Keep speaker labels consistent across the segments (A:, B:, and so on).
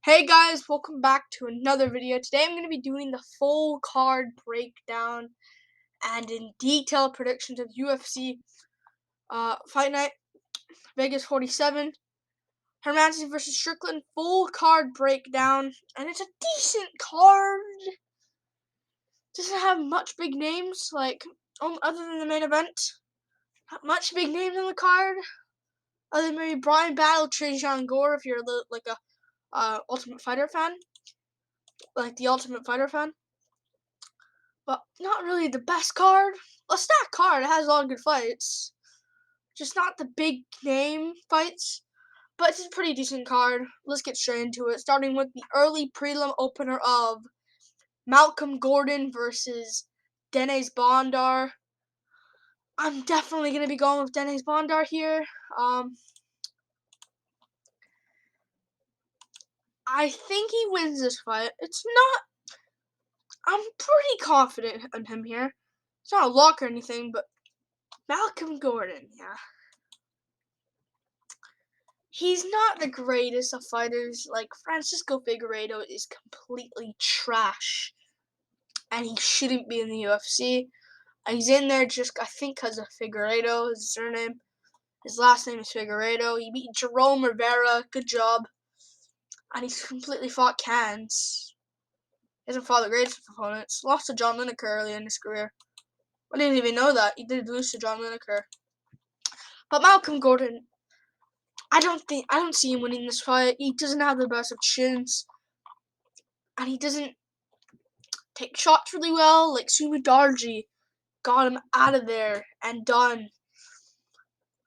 A: Hey guys, welcome back to another video. Today I'm going to be doing the full card breakdown and in detailed predictions of UFC Fight Night Vegas 47. Hermansson versus Strickland full card breakdown, and it's a decent card. Doesn't have much big names other than the main event. Not much big names on the card. Other than maybe Brian Battle, Gore if you're a Ultimate Fighter fan, like the Ultimate Fighter fan. But not really the best card. A stacked card. It has a lot of good fights. Just not the big name fights. But it's a pretty decent card. Let's get straight into it. Starting with the early prelim opener of Malcolm Gordon versus Dennis Bondar. I'm definitely going to be going with Dennis Bondar here. I think he wins this fight. I'm pretty confident in him here. It's not a lock or anything, but Malcolm Gordon, yeah. He's not the greatest of fighters. Like, Francisco Figueiredo is completely trash. And he shouldn't be in the UFC. He's in there just, I think, because of Figueiredo, his surname. His last name is Figueiredo. He beat Jerome Rivera. Good job. And he's completely fought cans. He hasn't fought the greatest of opponents. Lost to John Lineker early in his career. I didn't even know that. He did lose to John Lineker. But Malcolm Gordon, I don't see him winning this fight. He doesn't have the best of chins. And he doesn't take shots really well. Like Sumidarji got him out of there and done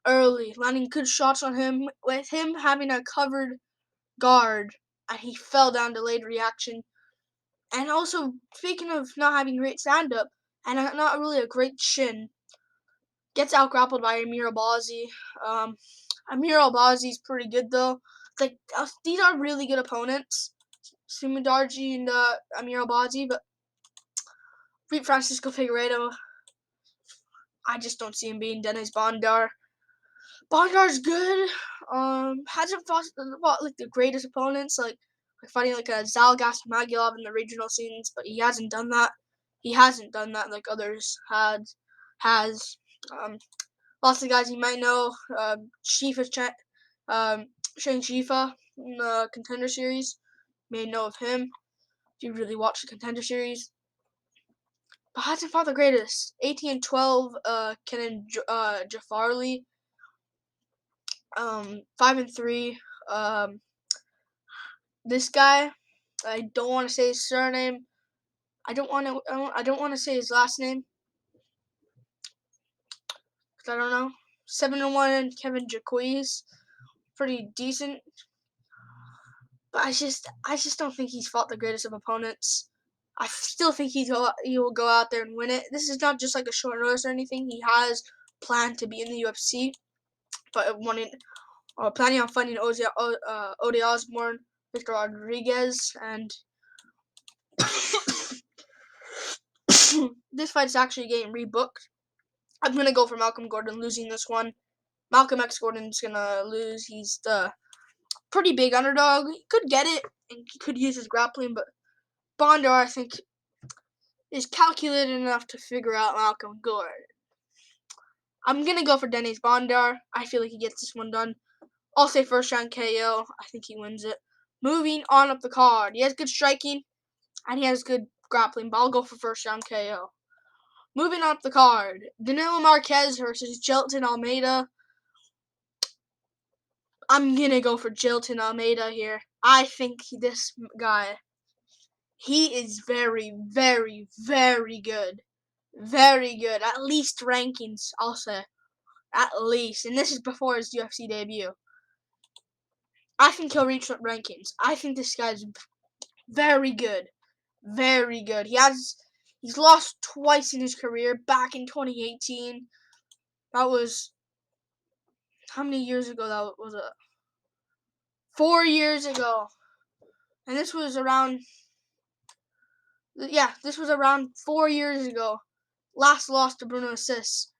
A: early, landing good shots on him with him having a covered guard, and he fell down delayed reaction. And also, speaking of not having great stand-up and not really a great chin, gets out-grappled by Amir Albazi. Amir Albazi's pretty good though. These are really good opponents, Sumidarji and Amir Albazi, but beat Francisco Figueiredo. I just don't see him being Dennis Bondar. Bondar's good. Hasn't fought like the greatest opponents, like fighting like a Zalgas Magilov in the regional scenes, but he hasn't done that. He hasn't done that like others has. Lots of guys you might know. Shane Shifa in the Contender Series. You may know of him if you really watch the Contender Series. But hasn't fought the greatest. 18-12. Kenan Jafarli. 5-3. This guy, I don't want to say his surname. I don't want to say his last name. Cause I don't know. 7-1. Kevin Jaquiz, pretty decent. But I just don't think he's fought the greatest of opponents. I still think he will go out there and win it. This is not just like a short notice or anything. He has planned to be in the UFC, but planning on fighting Ode Osborne, Victor Rodriguez, and this fight's actually getting rebooked. I'm going to go for Malcolm Gordon losing this one. Malcolm X Gordon's going to lose. He's the pretty big underdog. He could get it, and he could use his grappling, but Bondar, I think, is calculated enough to figure out Malcolm Gordon. I'm going to go for Dennis Bondar. I feel like he gets this one done. I'll say first round KO. I think he wins it. Moving on up the card. He has good striking, and he has good grappling, but I'll go for first round KO. Moving up the card. Danilo Marquez versus Jailton Almeida. I'm going to go for Jailton Almeida here. I think this guy, he is very, very, very good. Very good. At least rankings, I'll say. At least. And this is before his UFC debut. I think he'll reach rankings. I think this guy's very good. Very good. He's lost twice in his career. Back in 2018. That was, how many years ago that was? 4 years ago. And this was around 4 years ago. Last loss to Bruno Assis.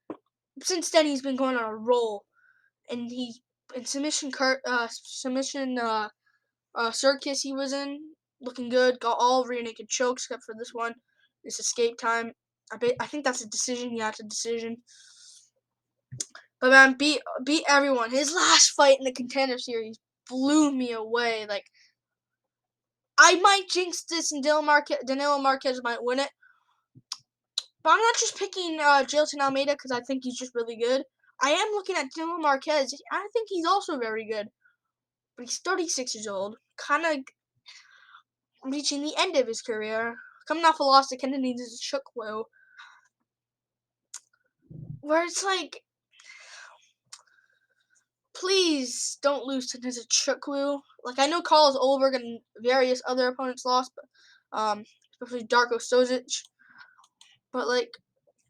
A: Since then, he's been going on a roll, and he in submission circus he was in, looking good. Got all rear naked chokes except for this one. This escape time. I think that's a decision. Yeah, it's a decision. But man, beat everyone. His last fight in the Contender Series blew me away. Like, I might jinx this, and Danilo Marquez might win it. But I'm not just picking Jailton Almeida because I think he's just really good. I am looking at Danilo Marquez. I think he's also very good. But he's 36 years old, kind of reaching the end of his career. Coming off a loss to Canadians Chukwu, where it's like, please don't lose to Chukwu. Like, I know Carlos Olberg and various other opponents lost, but especially Darko Stozic. But like,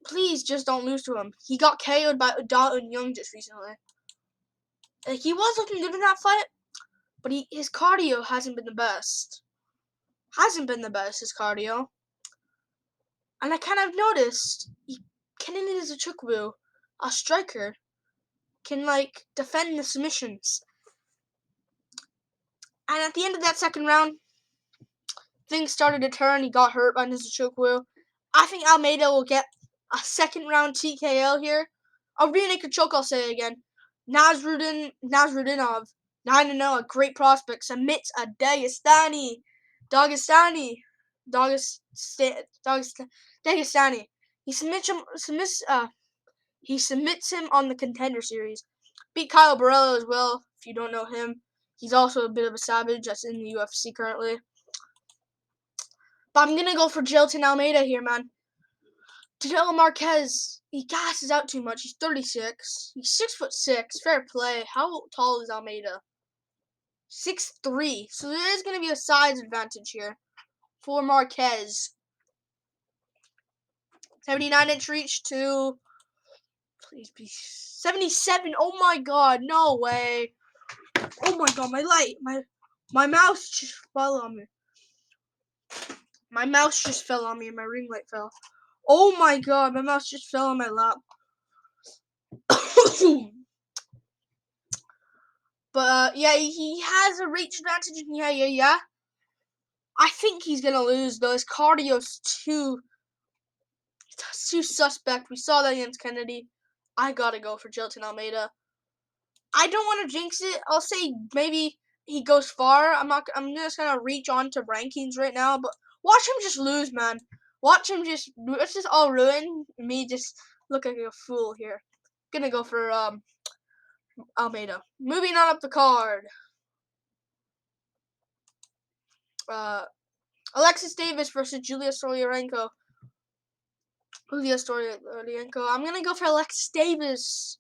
A: please just don't lose to him. He got KO'd by Dalton Young just recently. Like, he was looking good in that fight, but his cardio hasn't been the best. His cardio. And I kind of noticed Canadian Chukwu, a striker, can like defend the submissions. And at the end of that second round, things started to turn. He got hurt by Nizuchukwu. I think Almeida will get a second round TKO here. A rear naked choke, I'll say again. Nasruddinov, 9-0, a great prospect, submits a Dagestani. He submits him on the Contender Series. Beat Kyle Barrio as well, if you don't know him. He's also a bit of a savage that's in the UFC currently. But I'm going to go for Jailton Almeida here, man. Danilo Marquez, he gasses out too much. He's 36. He's 6'6". Fair play. How tall is Almeida? 6'3". So there is going to be a size advantage here for Marquez. 79-inch reach to, please be 77. Oh my god, no way. Oh my god, my mouse just fell on me. My mouse just fell on me and my ring light fell. Oh my god, my mouse just fell on my lap. But yeah, he has a reach advantage. Yeah. I think he's gonna lose though. His cardio's too suspect. We saw that against Kennedy. I gotta go for Jailton Almeida. I don't want to jinx it. I'll say maybe he goes far. I'm just gonna reach on to rankings right now, but watch him just lose, man. Watch him just. It's just all ruin me. Just look like a fool here. Gonna go for Almeida. Moving on up the card. Alexis Davis versus Julia Soliarenko. I'm gonna go for Alexis Davis.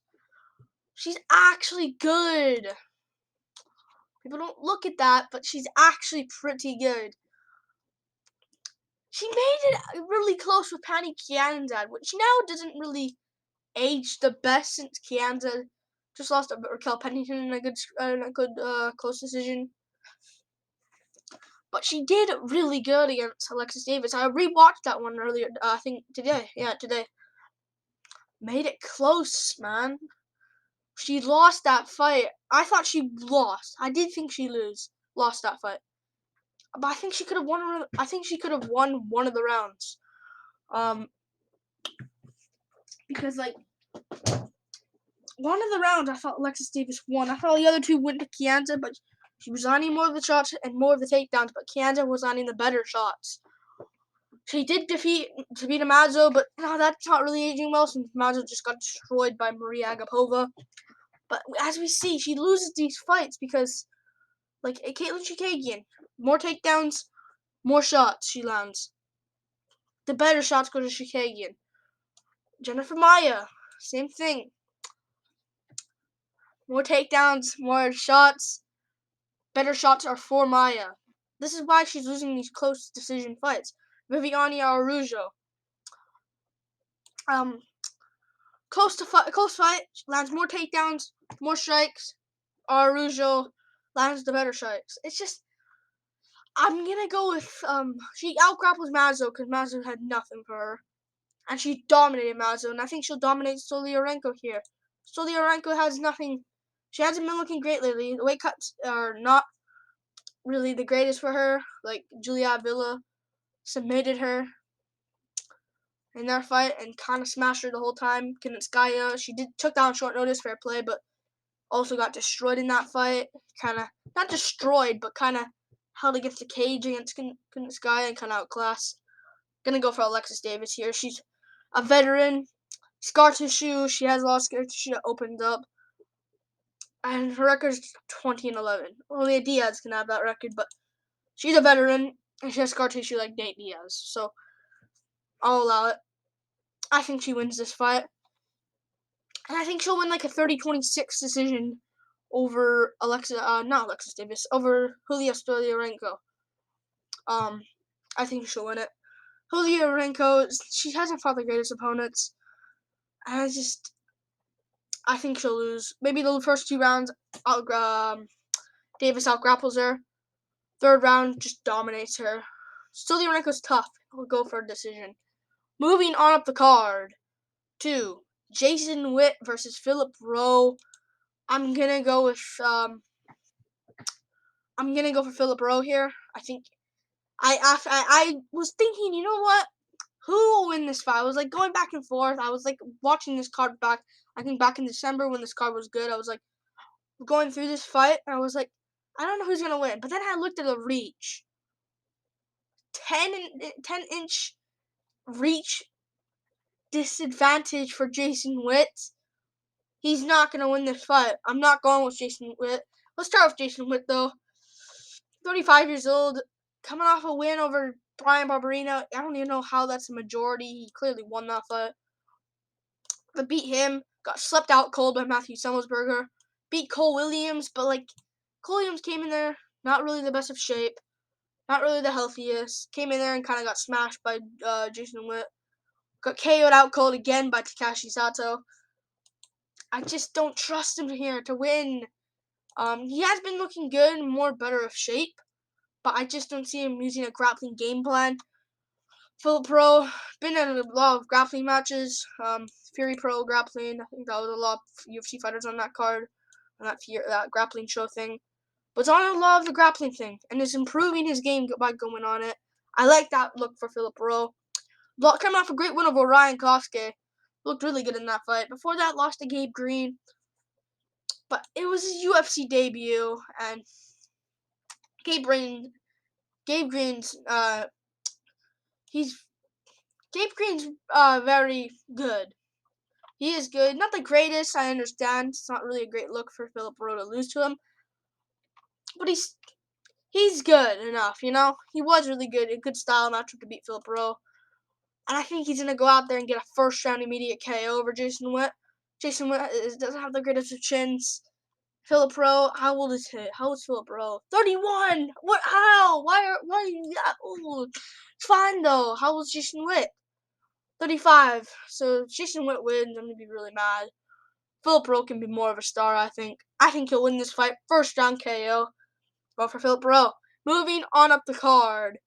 A: She's actually good. People don't look at that, but she's actually pretty good. She made it really close with Pani Kianzad, which now doesn't really age the best since Kianzad just lost to Raquel Pennington in a good close decision. But she did really good against Alexis Davis. I rewatched that one earlier, I think today. Yeah, today. Made it close, man. She lost that fight. I thought she lost. I did think she lost that fight. But I think she could have won. I think she could have won one of the rounds. Because like one of the rounds, I thought Alexis Davis won. I thought the other two went to Kianza, but she was landing more of the shots and more of the takedowns. But Kianza was landing the better shots. She did defeat Sabina Mazo, but no, that's not really aging well since Mazo just got destroyed by Maria Agapova. But as we see, she loses these fights because, like, Caitlin Chikagian, more takedowns, more shots she lands. The better shots go to Chikagian. Jennifer Maia, same thing. More takedowns, more shots. Better shots are for Maia. This is why she's losing these close decision fights. Viviane Araujo. Close fight, lands more takedowns, more strikes. Araujo lands the better strikes. It's just, I'm gonna go with, she outgrapples Mazo because Mazo had nothing for her. And she dominated Mazo, and I think she'll dominate Soliarenko here. Soliarenko has nothing. She hasn't been looking great lately. The weight cuts are not really the greatest for her. Like, Julia Avila submitted her in that fight and kind of smashed her the whole time. Kanitskaya, she took down short notice, fair play, but also got destroyed in that fight. Kind of, not destroyed, but kind of held against the cage against Kanitskaya and kind of outclassed. Gonna go for Alexis Davis here. She's a veteran. Scar tissue. She has a lot of scar tissue that opens up. And her record's 20-11. Only a Diaz can have that record, but she's a veteran and she has scar tissue like Nate Diaz. So I'll allow it. I think she wins this fight. And I think she'll win like a 30-26 decision over not Alexis Davis, over Julia Soliarenko. I think she'll win it. Soliarenko, she hasn't fought the greatest opponents. And I think she'll lose. Maybe the first 2 rounds, Davis out-grapples her. 3rd round, just dominates her. Soliarenko's tough. He'll go for a decision. Moving on up the card to Jason Witt versus Philip Rowe. I'm gonna go with Philip Rowe here. I think I was thinking, you know what? Who will win this fight? I was like going back and forth. I was like watching this card back. I think back in December when this card was good. I was like going through this fight. And I was like, I don't know who's gonna win. But then I looked at the reach. 10-inch reach disadvantage for Jason Witt. He's not gonna win this fight. I'm not going with Jason Witt. Let's start with Jason Witt though. 35 years old, coming off a win over Brian Barberino. I don't even know how that's a majority. He clearly won that fight. But beat him. Got slept out cold by Matthew Semmelsberger. Beat Cole Williams, but like Cole Williams came in there not really the best of shape, not really the healthiest. Came in there and kind of got smashed by Jason Witt. Got KO'd out cold again by Takashi Sato. I just don't trust him here to win. He has been looking good and better of shape, but I just don't see him using a grappling game plan. Philip Rowe, been in a lot of grappling matches. Fury Pro grappling. I think that was a lot of UFC fighters on that card, on that grappling show thing. But it's on a lot of the grappling thing, and is improving his game by going on it. I like that look for Philip Rowe. Coming off a great win over Ryan Kosuke. Looked really good in that fight. Before that, lost to Gabe Green. But it was his UFC debut, and Gabe Green's Gabe Green's very good. He is good. Not the greatest, I understand. It's not really a great look for Philip Rowe to lose to him. But he's good enough, you know? He was really good. A good style matchup to beat Philip Rowe. And I think he's going to go out there and get a first-round immediate KO over Jason Witt. Jason Witt doesn't have the greatest of chins. Philip Rowe, how old is he? How old is Philip Rowe? 31! What? How? Why are you that old? It's fine, though. How old is Jason Witt? 35. So if Jason Witt wins, I'm going to be really mad. Philip Rowe can be more of a star, I think. I think he'll win this fight. First round KO. Well, for Philip Rowe. Moving on up the card.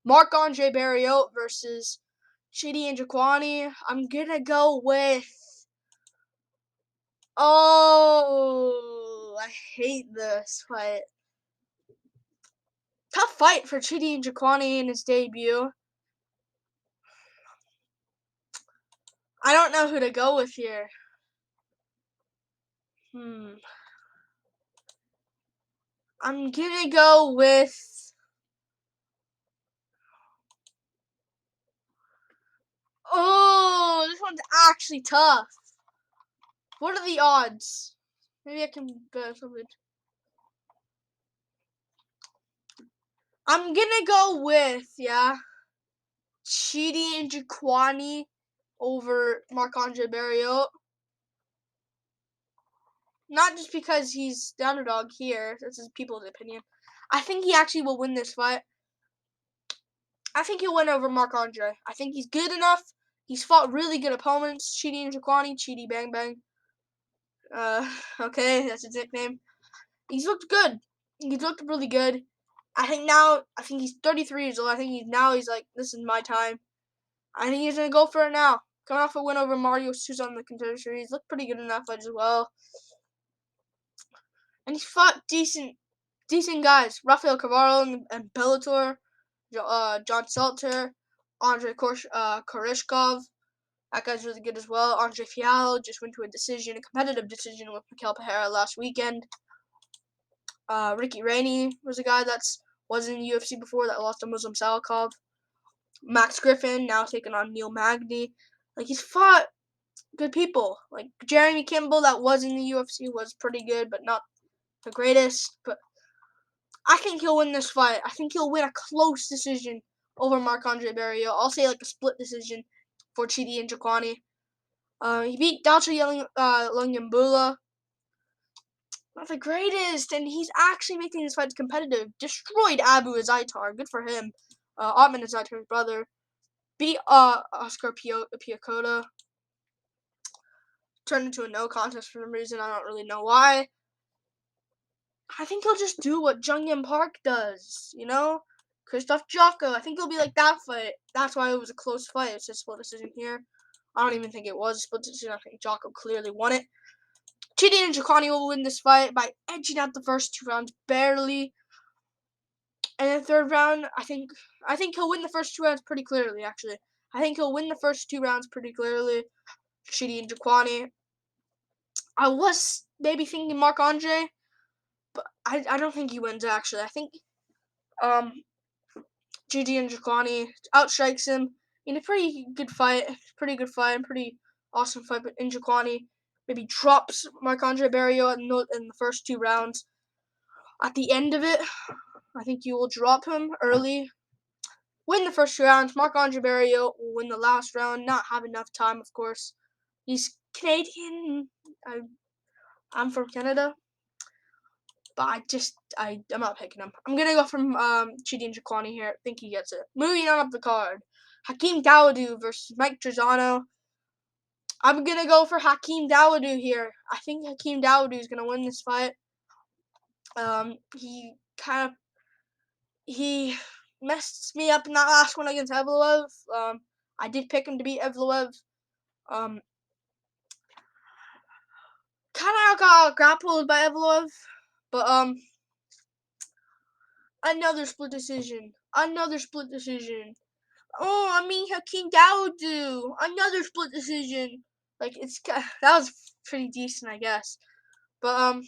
A: Marc-Andre Barrio versus Chidi and Jaquani. I'm going to go with... Oh, I hate this fight. Tough fight for Chidi and Jaquani in his debut. I don't know who to go with here. I'm gonna go with... Oh, this one's actually tough. What are the odds? Maybe I can bet something. I'm gonna go with, Chidi and Jaquani over Marc-Andre Barrio. Not just because he's the underdog here. This is people's opinion. I think he actually will win this fight. I think he'll win over Marc-Andre. I think he's good enough. He's fought really good opponents. Chidi and Jaquani. Chidi Bang Bang. Okay, that's his nickname. He's looked good. He's looked really good. I think he's 33 years old. I think he's like, this is my time. I think he's going to go for it now. Coming off a win over Mario Souza on the Contender Series. Looked pretty good in that fight as well. And he's fought decent decent guys. Rafael Carvalho and Bellator. John Salter, Andrei Koreshkov. That guy's really good as well. Andre Fialho just went to a competitive decision with Mikael Pereira last weekend. Ricky Rainey was a guy that was in the UFC before that lost to Muslim Salikov. Max Griffin now taking on Neil Magny. Like, he's fought good people. Like, Jeremy Kimball that was in the UFC was pretty good, but not the greatest. But I think he'll win this fight. I think he'll win a close decision over Marc-Andre Barrio. I'll say like a split decision for Chidi and Jaquani. He beat Dalcha Lungiambula. Not the greatest, and he's actually making his fights competitive. Destroyed Abu Azaitar. Good for him. Otman Azaitar's brother. Beat Oscar Piacota. Turned into a no contest for some reason. I don't really know why. I think he'll just do what Jungyeon Park does, you know? Christoph Jocko. I think he'll be like that fight. That's why it was a close fight. It's a split decision here. I don't even think it was a split decision. I think Jocko clearly won it. Chidi and Jaquani will win this fight by edging out the first 2 rounds barely. And the third round, I think he'll win the first 2 rounds pretty clearly, actually. I think he'll win the first 2 rounds pretty clearly. Chidi and Jaquani. I was maybe thinking Marc-Andre, but I don't think he wins, actually. I think Chidi and Jaquani outstrikes him in a pretty good fight, pretty awesome fight. But Jaquani maybe drops Marc-Andre Barrio in the first 2 rounds. At the end of it, I think you will drop him early. Win the first 2 rounds. Marc-Andre Barrio will win the last round. Not have enough time, of course. He's Canadian. I'm from Canada. But I'm not picking him. I'm going to go from Chidi and Jaquani here. I think he gets it. Moving on up the card. Hakeem Dawodu versus Mike Trizano. I'm going to go for Hakeem Dawodu here. I think Hakeem Dawodu is going to win this fight. He messed me up in that last one against Evloev. I did pick him to beat Evloev. Kind of got grappled by Evloev. But, another split decision. Oh, I mean Hakeem Dawodu. Another split decision. Like, that was pretty decent, I guess. But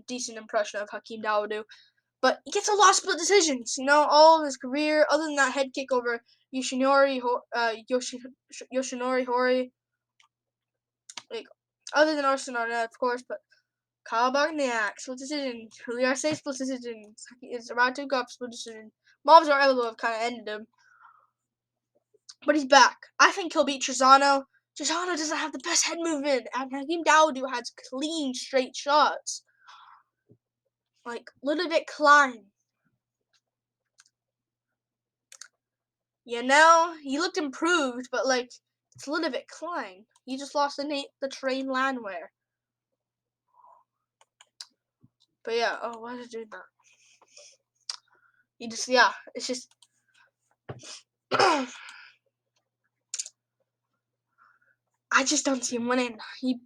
A: decent impression of Hakeem Dawodu. But he gets a lot of split decisions. You know, all of his career, other than that head kick over Yoshinori Hori. Like, other than Arsenal, of course, but Kyle Bagniak, split decision. Julio Arce, split decision. It's about to go up, split decision. Mobs or Evloev kind of ended him. But he's back. I think he'll beat Trizano. Trizano doesn't have the best head movement, and Hakeem Dawodu has clean, straight shots. Like, little bit Klein. You know, he looked improved, but, like, it's a little bit Klein. He just lost the train landwear. But, yeah, why is it doing that? It's just... I just don't see him winning. He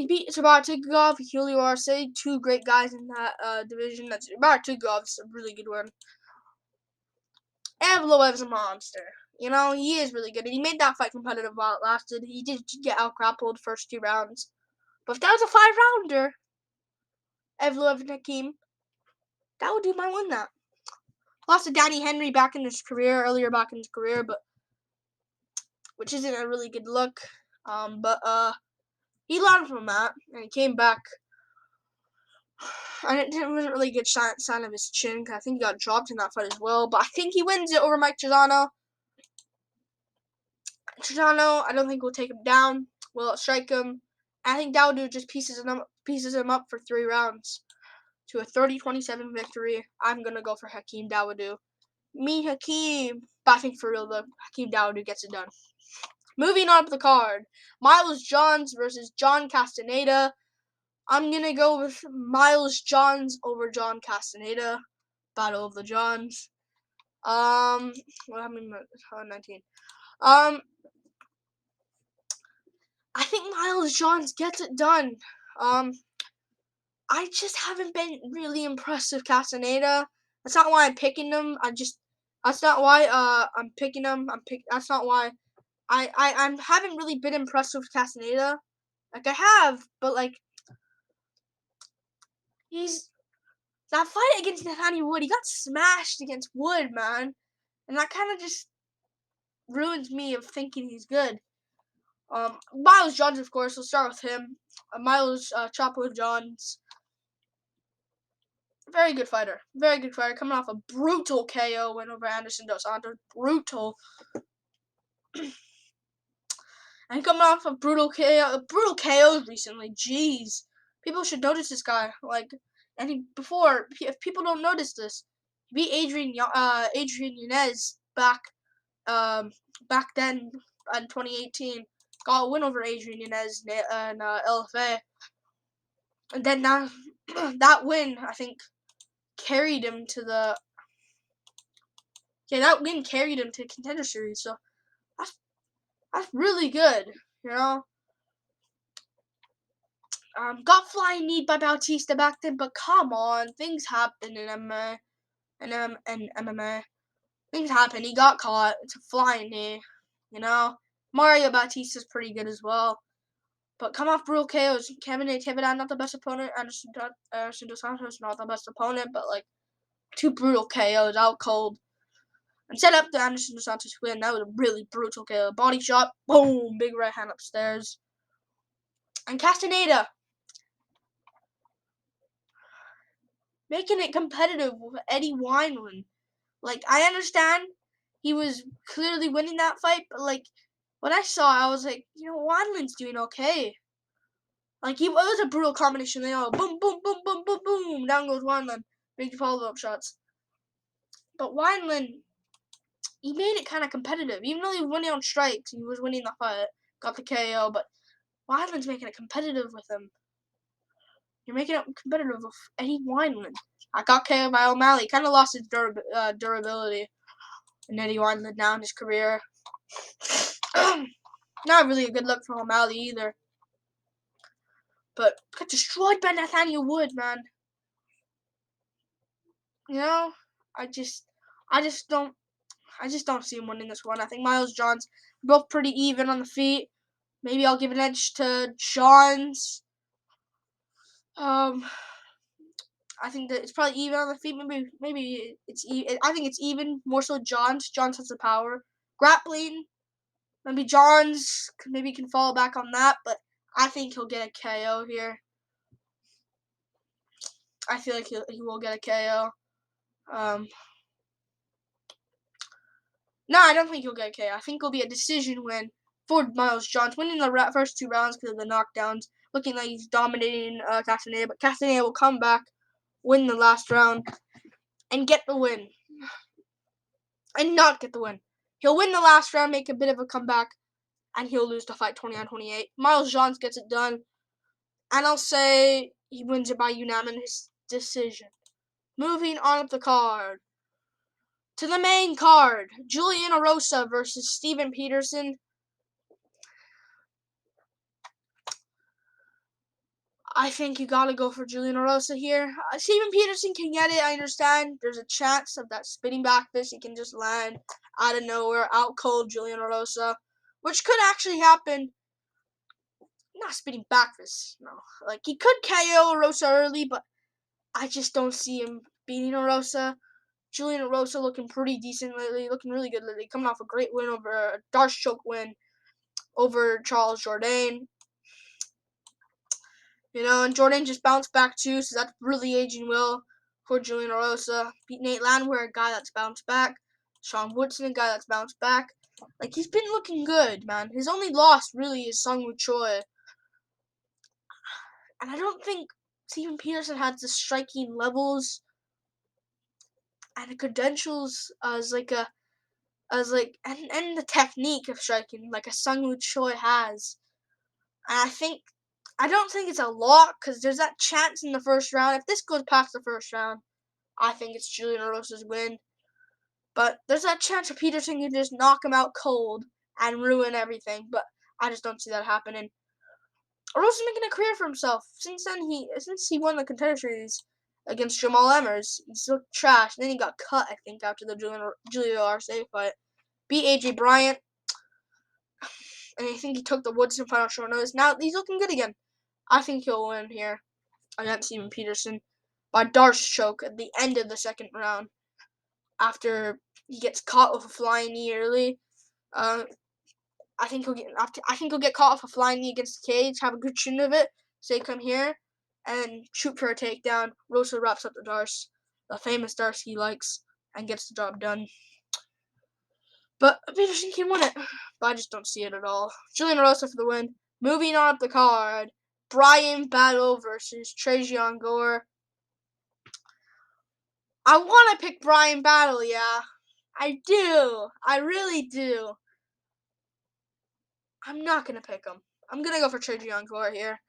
A: beat Sabatigov, Julio Arce, 2 great guys in that division. That's Sabatigov, a really good one. Evloev's a monster. You know, he is really good. And he made that fight competitive while it lasted. He did get out-grappled first 2 rounds. But if that was a 5-rounder, Evloev and Hakeem, Dawodu might win that. Lost to Danny Henry earlier back in his career, but which isn't a really good look. But he learned from that, and he came back. And it wasn't really a good sign of his chin, because I think he got dropped in that fight as well. But I think he wins it over Mike Trizano. Trizano, I don't think will take him down. Will strike him. I think Dawodu just pieces him up for 3 rounds to a 30-27 victory. I'm going to go for Hakeem Dawodu. Hakeem. But I think for real, though, Hakeem Dawodu gets it done. Moving on up the card. Miles Johns versus John Castaneda. I'm going to go with Miles Johns over John Castaneda. Battle of the Johns. What happened? 19. I think Miles Johns gets it done. I just haven't been really impressed with Castaneda. That's not why I'm picking him. That's not why I'm picking him. That's not why I haven't really been impressed with Castaneda. Like I have, but like he's that fight against Nathaniel Wood, he got smashed against Wood, man. And that kind of just ruins me of thinking he's good. Miles Johns, of course, we'll start with him. Miles Chapo Johns, very good fighter. Very good fighter, coming off a brutal KO win over Anderson Dos Santos. Brutal. And coming off a brutal KOs recently. Jeez. People should notice this guy. Like, if people don't notice this, he beat Adrian Yanez back then in 2018. Got a win over Adrian Yanez and LFA. And then now, that win, I think, carried him to the... Yeah, that win carried him to Contender Series, so that's really good, you know? Got flying knee by Bautista back then, but come on, things happen in MMA. And MMA. Things happen. He got caught. It's a flying knee, you know? Mario Bautista's pretty good as well. But come off brutal KOs. Kevin not the best opponent. Anderson Dos Santos not the best opponent, but like 2 brutal KOs out cold. And set up the Anderson Dos Santos win. That was a really brutal KO. Body shot, boom, big right hand upstairs. And Castaneda making it competitive with Eddie Wineland. Like, I understand he was clearly winning that fight, but like when I saw it, I was like, you know, Wineland's doing okay. Like, it was a brutal combination. They all boom, boom, boom, boom, boom, boom. Down goes Wineland. Big follow-up shots. But Wineland, he made it kind of competitive. Even though he was winning on strikes, he was winning the fight. Got the KO, but Wineland's making it competitive with him. You're making it competitive with Eddie Wineland. I got KO by O'Malley. Kind of lost his durability. And Eddie Wineland now in his career. Not really a good look for O'Malley either. But got destroyed by Nathaniel Wood, man. You know, I just don't see him winning this one. I think Miles Johns both pretty even on the feet. Maybe I'll give an edge to Johns. I think that it's probably even on the feet. Maybe it's even. I think it's even more so Johns. Johns has the power. Grappling, maybe Johns can fall back on that, but I think he'll get a KO here. I feel like he will get a KO. No, I don't think he'll get a KO. I think it'll be a decision win for Miles Johns, winning the first 2 rounds because of the knockdowns, looking like he's dominating Castaneda, but Castaneda will come back, win the last round, and get the win. And not get the win. He'll win the last round, make a bit of a comeback, and he'll lose the fight 29-28. Miles Johns gets it done, and I'll say he wins it by unanimous decision. Moving on up the card. To the main card, Juliana Rosa versus Steven Peterson. I think you gotta go for Juliana Rosa here. Steven Peterson can get it, I understand. There's a chance of that spinning back fist. He can just land out of nowhere, out cold Juliana Rosa, which could actually happen. Not spinning back fist, no. Like, he could KO Rosa early, but I just don't see him beating Rosa. Juliana Rosa looking pretty decent lately, looking really good lately, coming off a great win over a Darce choke win over Charles Jourdain. You know, and Jourdain just bounced back too, so that's really aging well for Juliana Rosa. Beat Nate Landwehr, a guy that's bounced back. Sean Woodson, a guy that's bounced back. Like, he's been looking good, man. His only loss really is Sungwoo Choi. And I don't think Steven Peterson has the striking levels and the credentials and the technique of striking like a Sungwoo Choi has. And I don't think it's a lock because there's that chance in the first round. If this goes past the first round, I think it's Juliana Rosa's win. But there's that chance for Peterson can just knock him out cold and ruin everything. But I just don't see that happening. Rosa's making a career for himself. Since he won the Contender Series against Jamal Emmers, he's looked trash. And then he got cut, I think, after the Julio Arce fight. Beat AJ Bryant, and I think he took the Woodson final short notice. Now he's looking good again. I think he'll win here against Steven Peterson by Darce choke at the end of the second round after he gets caught with a flying knee early. I think he'll get caught with a flying knee against the cage, have a good chin of it, say come here, and shoot for a takedown. Rosa wraps up the Darce, the famous Darce he likes, and gets the job done. But Peterson can win it, but I just don't see it at all. Julian Rosa for the win. Moving on up the card, Brian Battle versus Trajan Gore. I want to pick Brian Battle, yeah. I do. I really do. I'm not going to pick him. I'm going to go for Trajan Gore here.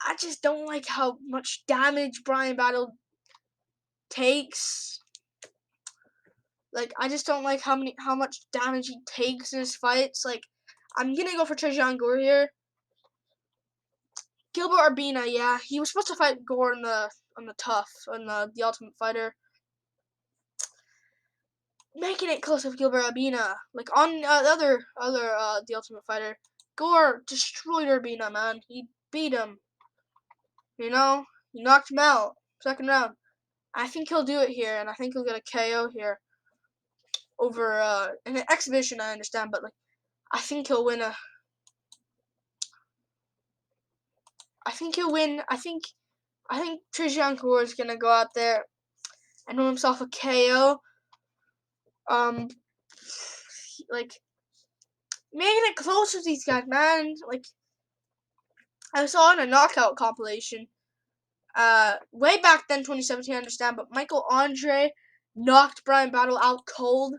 A: I just don't like how much damage Brian Battle takes. Like, I just don't like how much damage he takes in his fights. Like, I'm going to go for Trajan Gore here. Gilbert Urbina, yeah. He was supposed to fight Gore on the Ultimate Fighter. Making it close with Gilbert Urbina. Like, on the Ultimate Fighter, Gore destroyed Urbina, man. He beat him. You know? He knocked him out. Second round. I think he'll do it here, and I think he'll get a KO here. Over, in an exhibition, I understand, but, like, I think he'll win I think he'll win. I think Trajan Gore is gonna go out there and win himself a KO. Like, making it close with these guys, man. Like, I saw in a knockout compilation, way back then, 2017, I understand, but Michael Andre knocked Brian Battle out cold.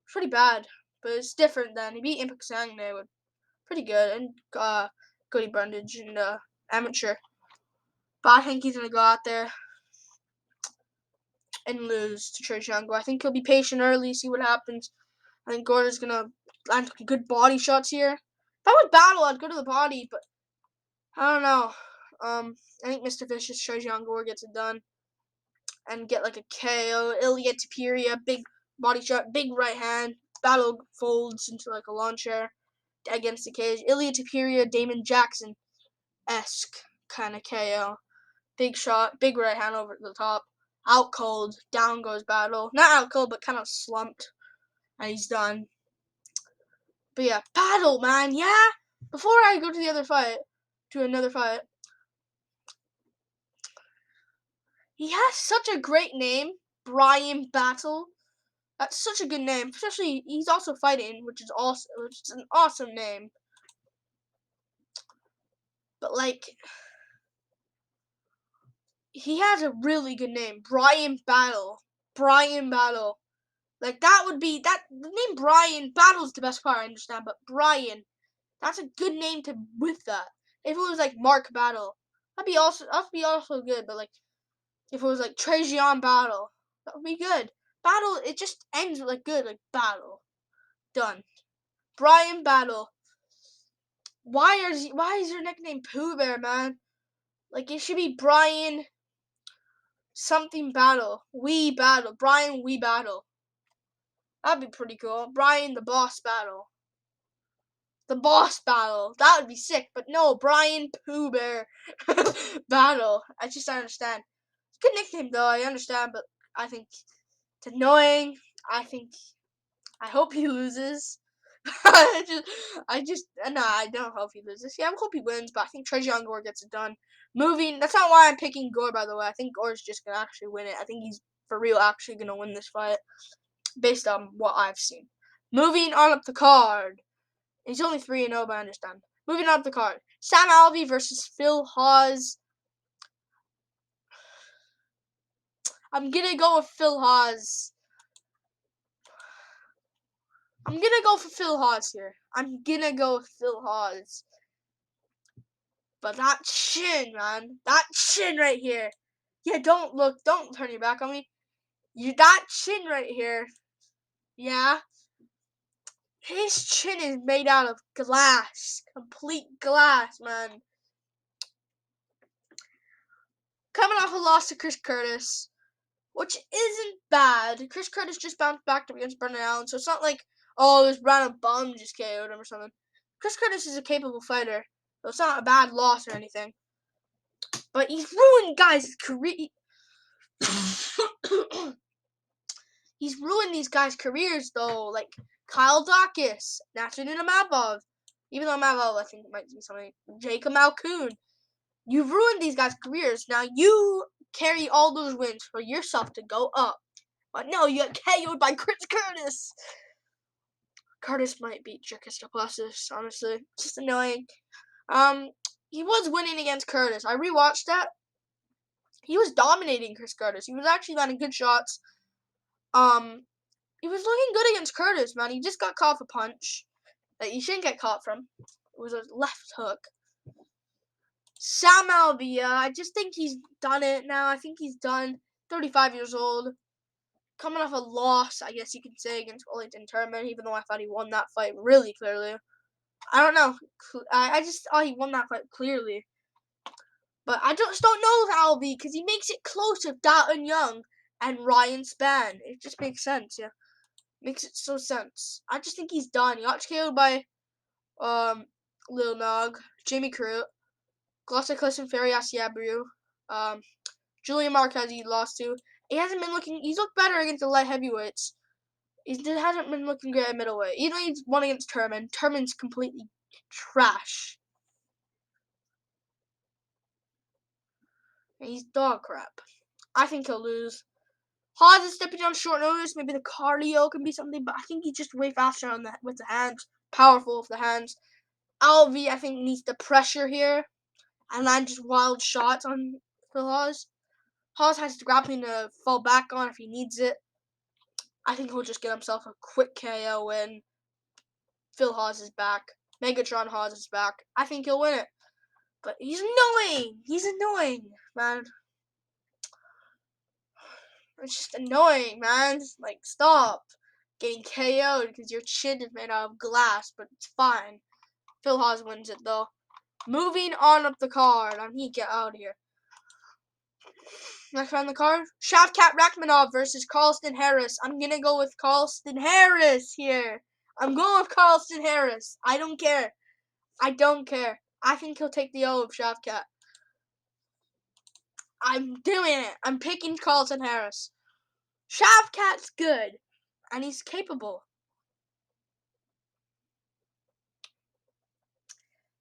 A: Pretty bad, but it's different then. He beat Impic Sangne with pretty good, and Cody Brundage in the amateur. But I think he's gonna go out there and lose to Trajan Gore. I think he'll be patient early, see what happens. I think Gore is gonna land good body shots here. If I would battle, I'd go to the body, but I don't know. I think Mr. Vicious Trajan Gore gets it done and get like a KO. Ilya Tapiria, big body shot, big right hand. Battle folds into like a lawn chair against the cage. Ilya Tapiria, Damon Jackson-esque kind of KO. Big shot, big right hand over the top. Out cold, down goes Battle. Not out cold, but kind of slumped. And he's done. But yeah, Battle, man, yeah? Before I go to another fight, he has such a great name, Brian Battle. That's such a good name. Especially, he's also fighting, which is an awesome name. But, like, he has a really good name, Brian Battle. Brian Battle. Like, the name Brian Battle's the best part, I understand, but Brian, that's a good name with that. If it was like Mark Battle, that'd be also good, but like, if it was like Trajan Battle, that would be good. Battle, it just ends with like good, like Battle. Done. Brian Battle. Why is your nickname Pooh Bear, man? Like, it should be Brian something Battle. We Battle. Brian We Battle. That'd be pretty cool. Brian the Boss Battle. The Boss Battle. That would be sick. But no, Brian Pooh Bear Battle. I just don't understand. Good nickname though, I understand, but I think it's annoying. I hope he loses. I don't hope he loses. Yeah, I hope he wins, but I think Trajan Gore gets it done. That's not why I'm picking Gore, by the way. I think Gore's just gonna actually win it. I think he's for real actually gonna win this fight, based on what I've seen. Moving on up the card. He's only 3-0, but I understand. Moving on up the card. Sam Alvey versus Phil Hawes. I'm gonna go with Phil Hawes. I'm gonna go for Phil Hawes here. I'm gonna go with Phil Hawes. But that chin, man. That chin right here. Yeah, don't turn your back on me. That chin right here. Yeah. His chin is made out of glass. Complete glass, man. Coming off a loss to Chris Curtis, which isn't bad. Chris Curtis just bounced back against Brendan Allen, so it's not like, oh, this random bum just KO'd him or something. Chris Curtis is a capable fighter, so it's not a bad loss or anything. But he's ruined guys' career. He's ruined these guys' careers, though. Like Kyle Dawkins, Nathan Amabov. Even though Amabov, I think, might be something. Jacob Malkoon. You've ruined these guys' careers. Now you carry all those wins for yourself to go up. But no, you got KO'd by Chris Curtis. Curtis might beat Dricus Duplessis, honestly. It's just annoying. He was winning against Curtis. I rewatched that. He was dominating Chris Curtis. He was actually landing good shots. He was looking good against Curtis, man. He just got caught for a punch that you shouldn't get caught from. It was a left hook. Sam Alvey, I just think he's done it now. I think he's done. 35 years old. Coming off a loss, I guess you can say, against Wellington Turman, even though I thought he won that fight really clearly. I don't know. I just thought he won that fight clearly. But I just don't know with Alvey because he makes it close with Dalton Young and Ryan Spann. It just makes sense, yeah. Makes it so sense. I just think he's done. He got KO'd by Lil Nog, Jimmy Crute, Glossa Clifton Farias Yabru, Julian Marquez he lost to. He hasn't been looking. He's looked better against the light heavyweights. He hasn't been looking great at middleweight. Even though he's won against Turman. Turman's completely trash. And he's dog crap. I think he'll lose. Hawes is stepping on short notice. Maybe the cardio can be something, but I think he's just way faster with the hands. Powerful with the hands. Alvey, I think, needs the pressure here and land just wild shots on Phil Hawes. Hawes has the grappling to fall back on if he needs it. I think he'll just get himself a quick KO win. Phil Hawes is back. Megatron Hawes is back. I think he'll win it. But he's annoying. He's annoying, man. It's just annoying, man. Like, stop getting KO'd because your chin is made out of glass, but it's fine. Phil Hawes wins it, though. Moving on up the card. I need to get out of here. Next on the card, Shavkat Rakhmonov versus Carlston Harris. I'm going to go with Carlston Harris here. I'm going with Carlston Harris. I don't care. I don't care. I think he'll take the O of Shavkat. I'm doing it. I'm picking Carlston Harris. Shavkat's good, and he's capable.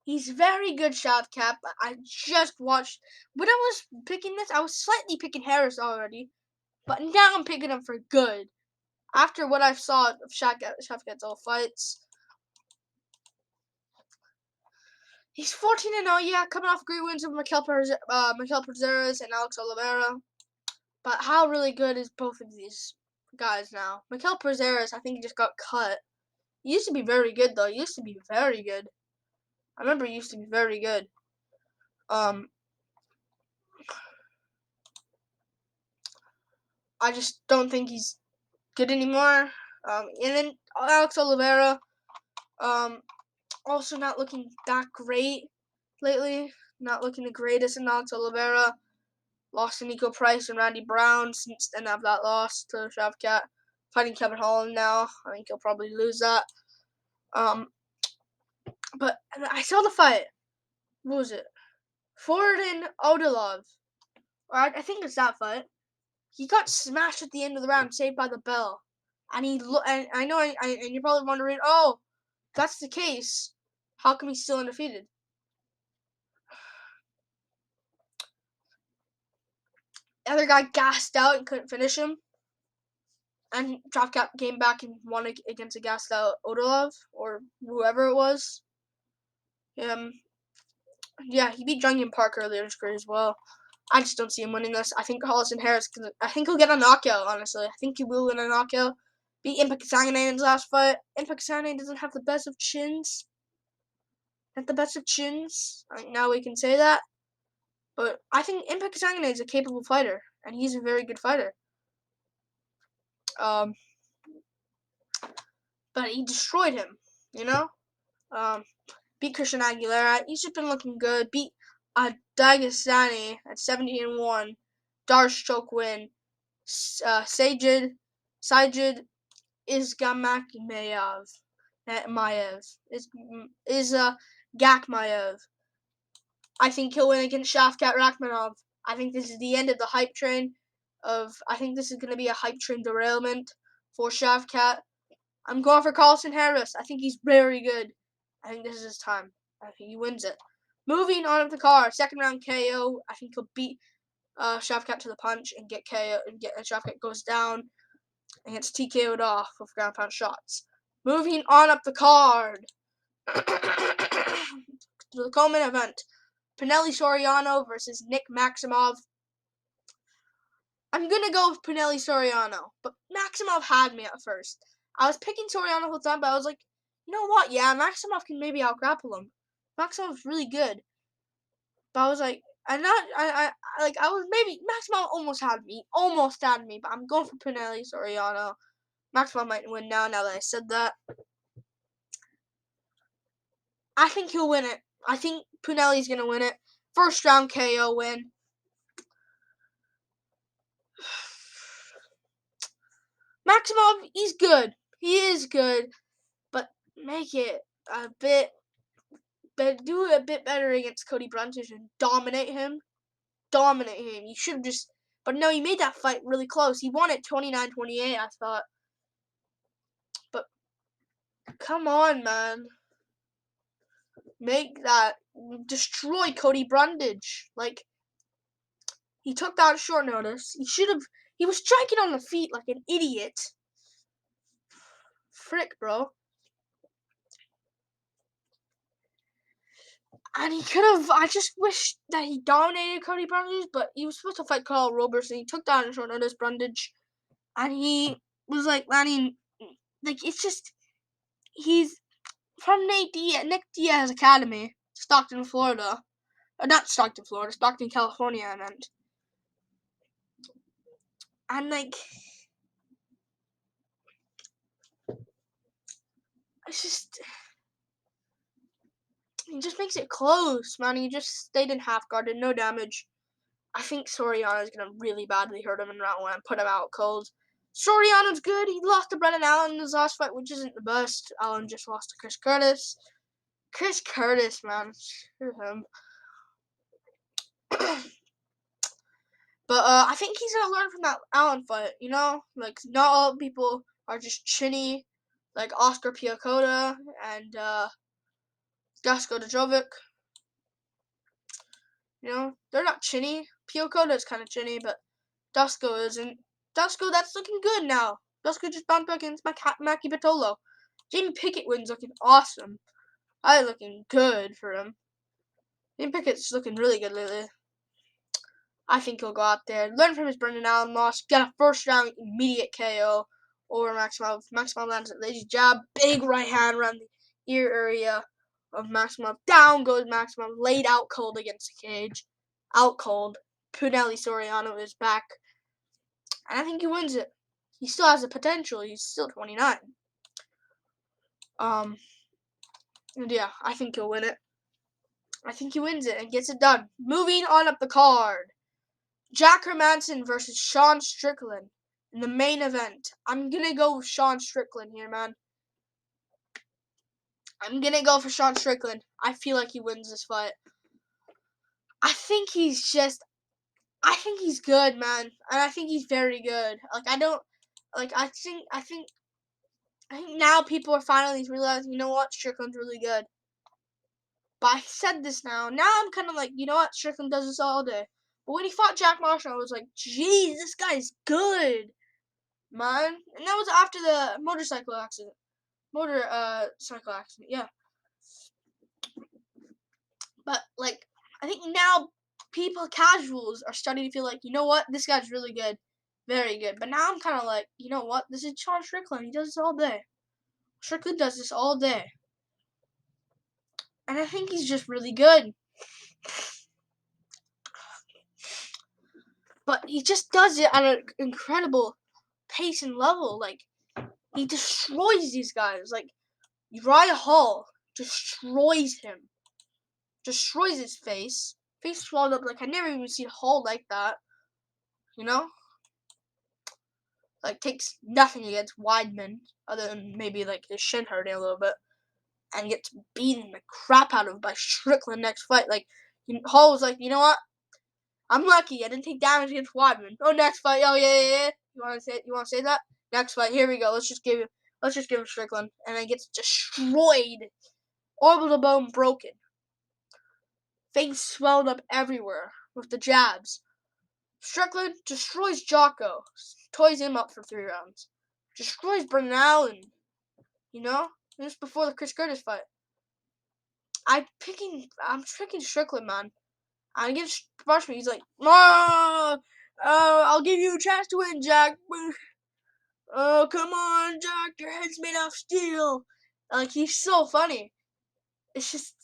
A: He's very good, Shavkat. I just watched. When I was picking this, I was slightly picking Harris already, but now I'm picking him for good. After what I saw of Shavkat's all fights. He's 14-0, yeah, coming off great wins with Mikel Perzeres and Alex Oliveira. But how really good is both of these guys now? Mikel Perzeres, I think he just got cut. He used to be very good, though. He used to be very good. I remember he used to be very good. I just don't think he's good anymore. And then Alex Oliveira, also not looking that great lately. Not looking the greatest in Alex Oliveira. Lost to Nico Price and Randy Brown since then of that loss to Shavkat. Fighting Kevin Holland now. I think he'll probably lose that. But I saw the fight. What was it? Ford and Odilov. Or I think it's that fight. He got smashed at the end of the round, saved by the bell. And and I know, and you're probably wondering, oh, if that's the case, how come he's still undefeated? The other guy gassed out and couldn't finish him. And Shavkat came back and won against a gassed out Odilov or whoever it was. Yeah, he beat Jungian Park earlier in his career as well. I just don't see him winning this. I think Carlston Harris, I think he'll get a knockout, honestly. I think he will win a knockout. Beat Impa Kasanganay in his last fight. Impa Kasanganay doesn't have the best of chins. Not the best of chins. I think now we can say that. But I think Impa Kasanganay is a capable fighter. And he's a very good fighter. but he destroyed him. You know, beat Christian Aguilera. He's just been looking good. Beat Dagestani at 17-1. Dark win. Sajid Isgamayev. Is Gakmayev. I think he'll win against Shavkat Rakhmonov. I think this is the end of the hype train. I think this is going to be a hype train derailment for Shavkat. I'm going for Carlson Harris. I think he's very good. I think this is his time. I think he wins it. Moving on to the card, second round KO. I think he'll beat Shavkat to the punch and get KO. And Shavkat goes down and gets TKO'd off with ground pound shots. Moving on up the card. To the co-main event. Pinelli Soriano versus Nick Maximov. I'm going to go with Pinelli Soriano, but Maximov had me at first. I was picking Soriano the whole time, but I was like, you know what? Yeah, Maximov can maybe out-grapple him. Maximov's really good. But I was like, Maximov almost had me, but I'm going for Pinelli Soriano. Maximov might win now that I said that. I think he'll win it. I think Pinelli's going to win it. First round KO win. Maximov, he's good. He is good. But make it a bit, do it a bit better against Cody Bruntage and dominate him. You should have just, but no, he made that fight really close. He won it 29-28, I thought. But come on, man. Destroy Cody Brundage. Like, he took that on short notice. He was striking on the feet like an idiot. Frick, bro. And he could have, I just wish that he dominated Cody Brundage, but he was supposed to fight Carl Roberson. He took that on short notice, Brundage. And he was like landing, like, it's just, he's from Nick Diaz Academy, Stockton, Florida. Not Stockton, Florida, Stockton, California, I meant. And, like, it's just, he just makes it close, man. He just stayed in half guard, did no damage. I think Soriano is going to really badly hurt him in round one and put him out cold. Soriano's good. He lost to Brennan Allen in his last fight, which isn't the best. Allen just lost to Chris Curtis. Chris Curtis, man. Screw him. But I think he's going to learn from that Allen fight, you know? Like, not all people are just chinny, like Oscar Piakota and Dasko Djokovic. You know? They're not chinny. Piakota's kind of chinny, but Dasko isn't. Dasko, that's looking good now. Dasko just bounced back against Maki Pitolo. Jamie Pickett wins looking awesome. Looking good for him. Jamie Pickett's looking really good lately. I think he'll go out there, learn from his Brendan Allen loss, get a first round immediate KO over Maximov. Maximov lands a lazy jab, big right hand around the ear area of Maximov. Down goes Maximov, laid out cold against the cage. Out cold. Pinelli Soriano is back. And I think he wins it. He still has the potential. He's still 29. And yeah, I think he'll win it. I think he wins it and gets it done. Moving on up the card. Jack Hermansson versus Sean Strickland in the main event. I'm going to go with Sean Strickland here, man. I'm going to go for Sean Strickland. I feel like he wins this fight. I think he's good, man. And I think he's very good. I think now people are finally realizing, you know what, Strickland's really good. But I said this now. Now I'm kind of like, you know what, Strickland does this all day. But when he fought Jack Marshall, I was like, geez, this guy's good, man. And that was after the motorcycle accident, yeah. But, like, I think now casuals are starting to feel like, you know what, this guy's really good, very good. But now I'm kind of like, you know what, this is Sean Strickland. He does this all day. Strickland does this all day. And I think he's just really good. But he just does it at an incredible pace and level. Like, He destroys these guys. Like, Uriah Hall destroys him. Destroys his face. Face swelled up. Like, I never even seen Hall like that. You know? Like, takes nothing against Weidman. Other than maybe, like, his shin hurting a little bit. And gets beaten the crap out of by Strickland next fight. Like, Hall was like, you know what? I'm lucky. I didn't take damage against Weidman. Oh, next fight. Oh, yeah. You want to say that? Next fight. Here we go. Let's just give him Strickland. And then gets destroyed. Orbital bone broken. Face swelled up everywhere with the jabs. Strickland destroys Jocko. Toys him up for 3 rounds. Destroys Bernal and, you know, this before the Chris Curtis fight. I'm picking Strickland, man. And against Bushman, he's like, I'll give you a chance to win, Jack. Oh, come on, Jack. Your head's made out of steel. Like, he's so funny. It's just,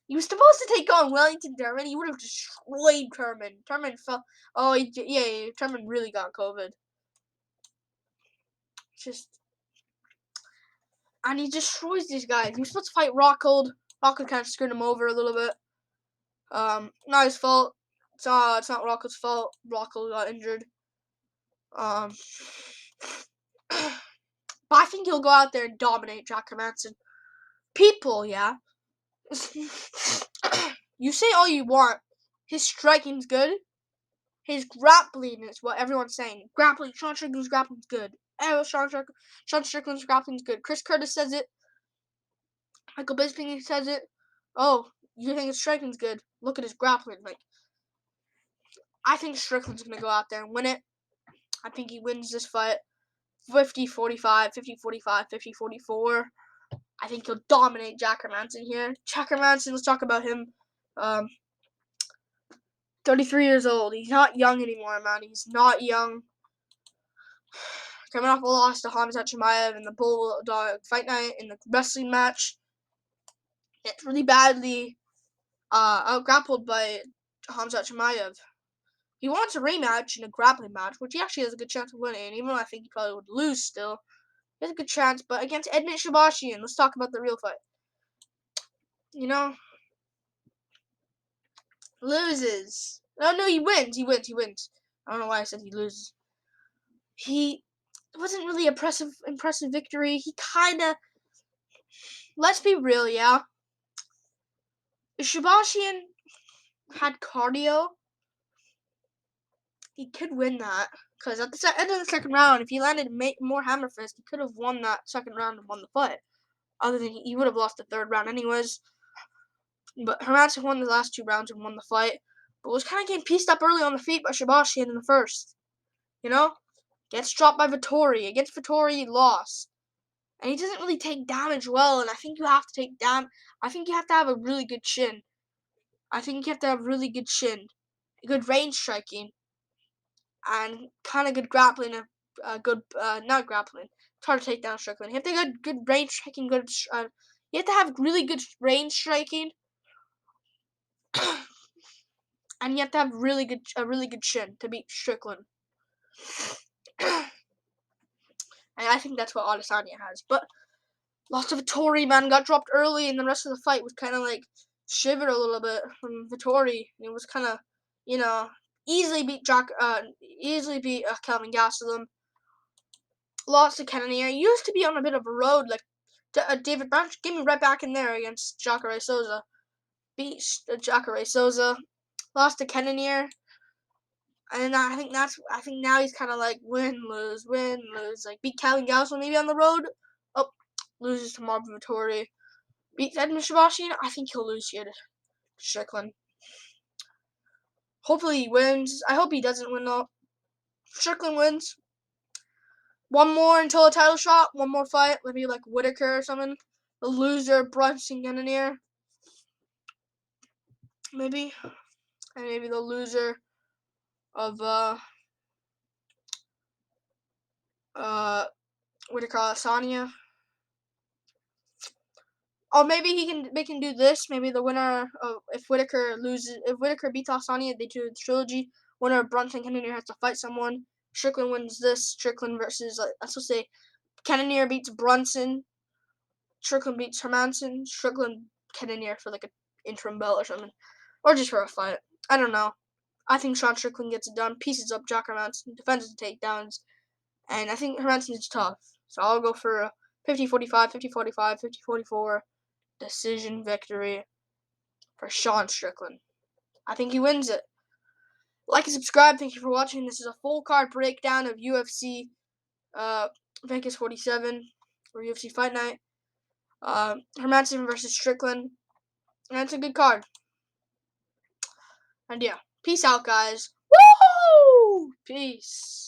A: he was supposed to take on Wellington Turman. He would have destroyed Turman. Turman fell. Oh, yeah, Turman really got COVID. And he destroys these guys. He was supposed to fight Rockhold. Rockhold kind of screwed him over a little bit. Not his fault. It's not Rockhold's fault. Rockhold got injured. But I think he'll go out there and dominate Jack Hermansson. People, yeah. You say all you want. His striking's good. His grappling is what everyone's saying. Grappling. Sean Strickland's grappling's good. Sean Strickland's grappling's good. Chris Curtis says it. Michael Bisping says it. Oh, you think his striking's good? Look at his grappling. Like, I think Strickland's going to go out there and win it. I think he wins this fight 50-45, 50-45, 50-44. I think he'll dominate Jack Hermansson here. Jack Hermansson, let's talk about him. 33 years old. He's not young anymore, man. He's not young. Coming off a loss to Hamzat Chimaev in the Bulldog fight night in the wrestling match. It's really badly out-grappled by Hamzat Chimaev. He wants a rematch in a grappling match, which he actually has a good chance of winning, even though I think he probably would lose still. He has a good chance, but against Edmund Shabashian, let's talk about the real fight. You know? Loses. No, he wins. He wins. I don't know why I said he loses. It wasn't really impressive victory. He kinda, let's be real, yeah. If Shabashian had cardio, he could win that. Because at the end of the second round, if he landed more hammer fist, he could have won that second round and won the fight. Other than he would have lost the third round anyways. But Hermansson won the last 2 rounds and won the fight. But was kind of getting pieced up early on the feet by Shabashian in the first. You know? Gets dropped by Vettori. Against Vettori, he lost. And he doesn't really take damage well. And I think you have to take damage. I think you have to have a really good chin. Good range striking. And kind of good grappling. Not grappling. It's hard to take down Strickland. You have to have good range striking. You have to have really good range striking. And you have to have a really good chin to beat Strickland. And I think that's what Adesanya has. But lost to Vettori, man, got dropped early, and the rest of the fight was kind of like shivered a little bit from Vettori. It was kind of, easily beat Kelvin Gastelum. Lost to Castaneda. Used to be on a bit of a road, like David Brown. Get me right back in there against Jacare Souza. Beat Jacare Souza. Lost to Castaneda. And I think now he's kind of like win, lose. Like, beat Kelvin Gastelum maybe on the road. Oh, loses to Marvin Vettori. Beats Edmund Shabashian. I think he'll lose here to Strickland. Hopefully he wins. I hope he doesn't win though. Strickland wins. One more until a title shot. One more fight. Maybe like Whitaker or something. The loser, Brunson Gananier. Maybe. And maybe the loser of Whitaker Adesanya. Or maybe they can do this. Maybe the winner of if Whitaker beats Adesanya, they do the trilogy. Winner of Brunson Gananier has to fight someone. Strickland wins this. Strickland versus let's just say Cannonier beats Brunson. Strickland beats Hermansson. Strickland, Cannonier for like an interim belt or something. Or just for a fight. I don't know. I think Sean Strickland gets it done. Pieces up Jack Hermansson. Defends the takedowns. And I think Hermansson is tough. So I'll go for a 50-45, 50-45, 50-44 decision victory for Sean Strickland. I think he wins it. Like and subscribe. Thank you for watching. This is a full card breakdown of UFC Vegas 47 or UFC Fight Night. Hermansson versus Strickland. And it's a good card. And yeah, peace out, guys. Woo! Peace.